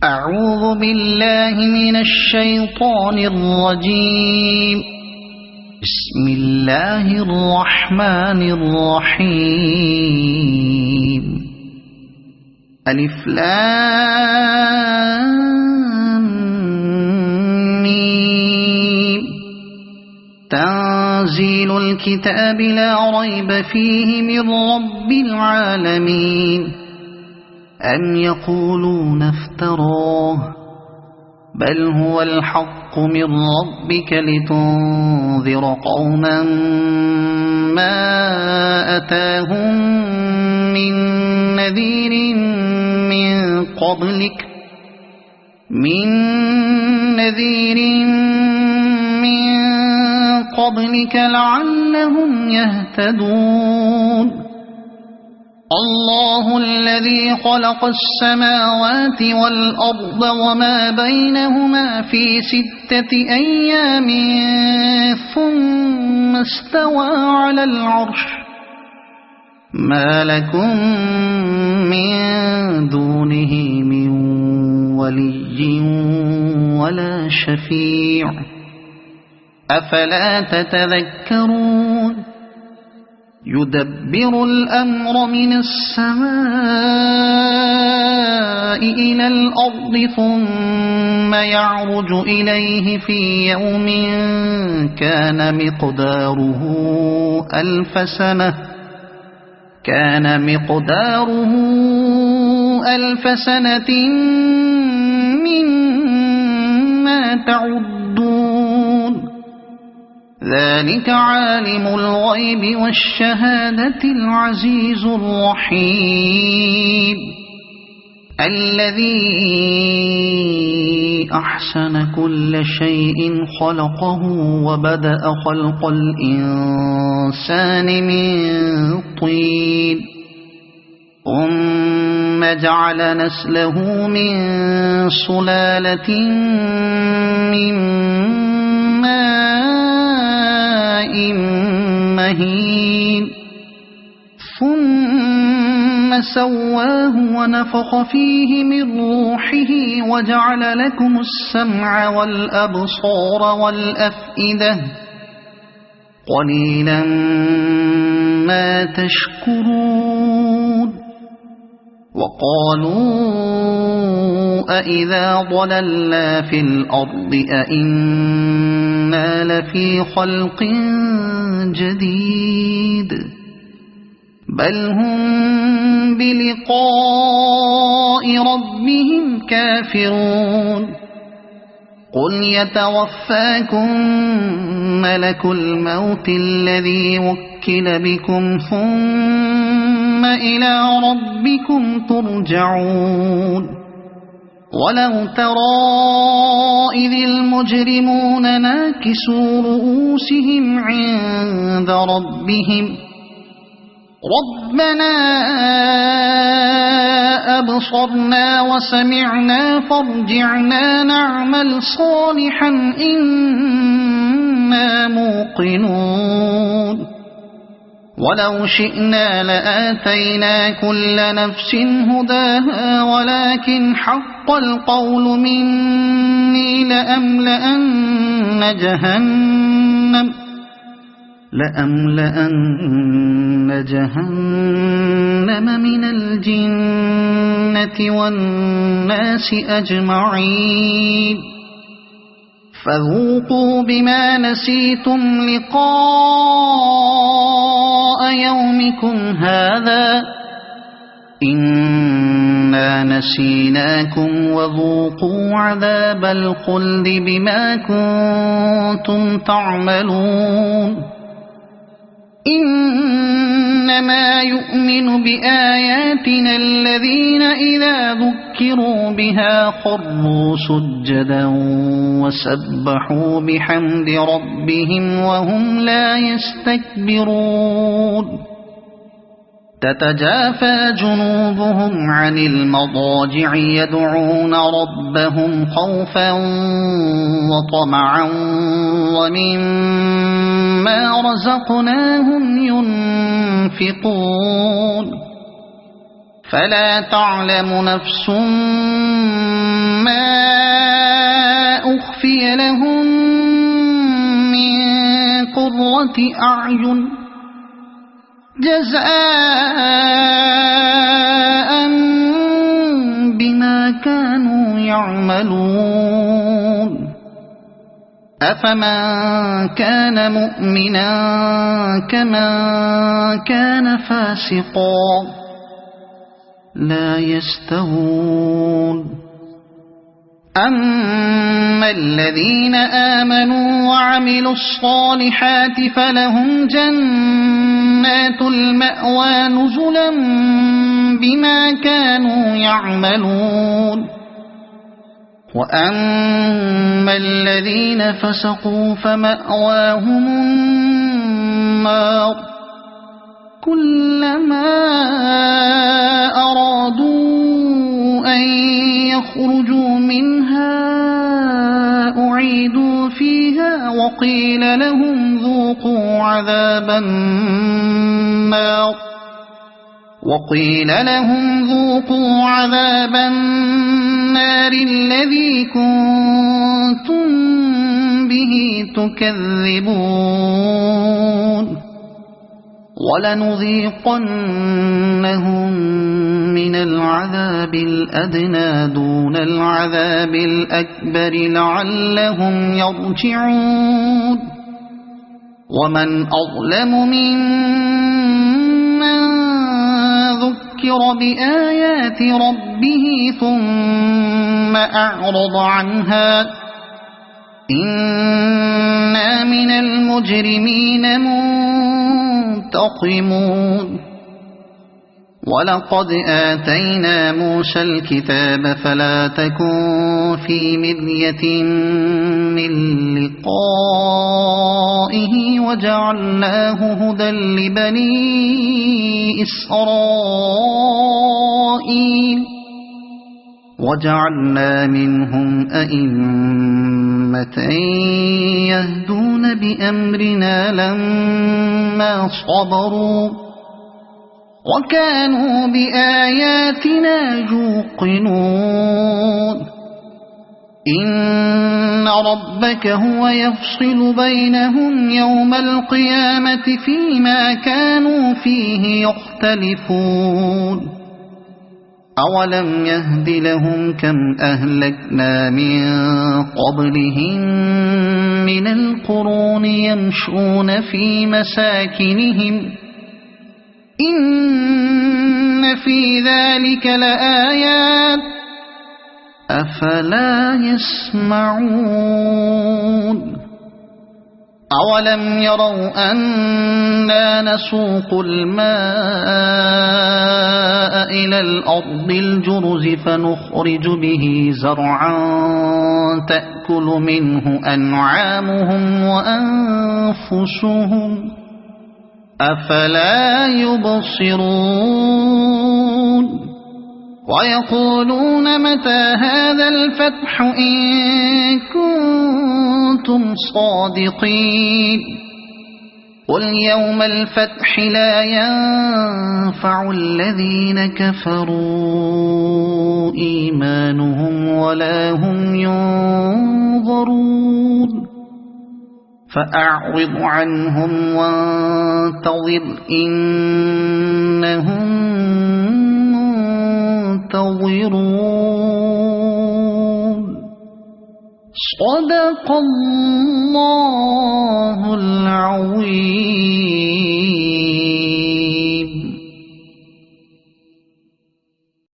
أعوذ بالله من الشيطان الرجيم. بسم الله الرحمن الرحيم. ألف لام ميم. تنزيل الكتاب لا ريب فيه من رب العالمين. أم يقولون افتراه بل هو الحق من ربك لتنذر قوما ما أتاهم من نذير من قبلك لعلهم يهتدون. الله الذي خلق السماوات والأرض وما بينهما في 6 أيام ثم استوى على العرش. ما لكم من دونه من ولي ولا شفيع أفلا تتذكرون. يدبر الأمر من السماء إلى الأرض ثم يعرج إليه في يوم كان مقداره ألف سنة مما تعدون. ذلك عالم الغيب والشهادة العزيز الرحيم. الذي أحسن كل شيء خلقه وبدأ خلق الإنسان من طين ثم جعل نسله من سلالة من ماء مهين ثم سواه ونفخ فيه من روحه وجعل لكم السمع والأبصار والأفئدة قليلا ما تشكرون. وقالوا أإذا ضللنا في الأرض أإنا لفي خلق جديد بل هم بلقاء ربهم كافرون. قل يتوفاكم ملك الموت الذي وكل بكم ثم إلى ربكم ترجعون. ولو ترى إذ المجرمون ناكسوا رؤوسهم عند ربهم ربنا أبصرنا وسمعنا فارجعنا نعمل صالحا إنا موقنون. ولو شئنا لآتينا كل نفس هداها ولكن حق القول مني لأملأن جهنم من الجنة والناس أجمعين. فذوقوا بما نسيتم لقاء يومكم هذا إنا نسيناكم وذوقوا عذاب الخلد بما كنتم تعملون. إنما يؤمن بآياتنا الذين إذا ذكروا بها خروا سجدا وسبحوا بحمد ربهم وهم لا يستكبرون. تتجافى جنوبهم عن المضاجع يدعون ربهم خوفا وطمعا ومما رزقناهم ينفقون. فلا تعلم نفس هي لهم من قرة أعين جزاء بما كانوا يعملون أفمن كان مؤمنا كمن كان فاسقا لا يستوون أما الذين آمنوا وعملوا الصالحات فلهم جنات المأوى نزلا بما كانوا يعملون وأما الذين فسقوا فمأواهم النار كلما أرادوا أن يخرجوا منها أعيدوا فيها وقيل لهم ذوقوا عذاب النار الذي كنتم به تكذبون ولنذيقنهم من العذاب الأدنى دون العذاب الأكبر لعلهم يرجعون ومن أظلم ممن ذكر بآيات ربه ثم أعرض عنها إنا من المجرمين منتقمون ولقد آتينا موسى الكتاب فلا تكن في مرية من لقائه وجعلناه هدى لبني إسرائيل وجعلنا منهم أئمة يهدون بأمرنا لما صبروا وكانوا بآياتنا يوقنون إن ربك هو يفصل بينهم يوم القيامة فيما كانوا فيه يختلفون أولم يهد لهم كم أهلكنا من قبلهم من القرون يمشون في مساكنهم إن في ذلك لآيات أفلا يسمعون أولم يروا أنا نسوق الماء إلى الأرض الجرز فنخرج به زرعا تأكل منه أنعامهم وأنفسهم أفلا يبصرون ويقولون متى هذا الفتح إن كنتم صادقين قل يوم الفتح لا ينفع الذين كفروا إيمانهم ولا هم ينظرون فأعرض عنهم وانتظر إنهم منتظرون صدق الله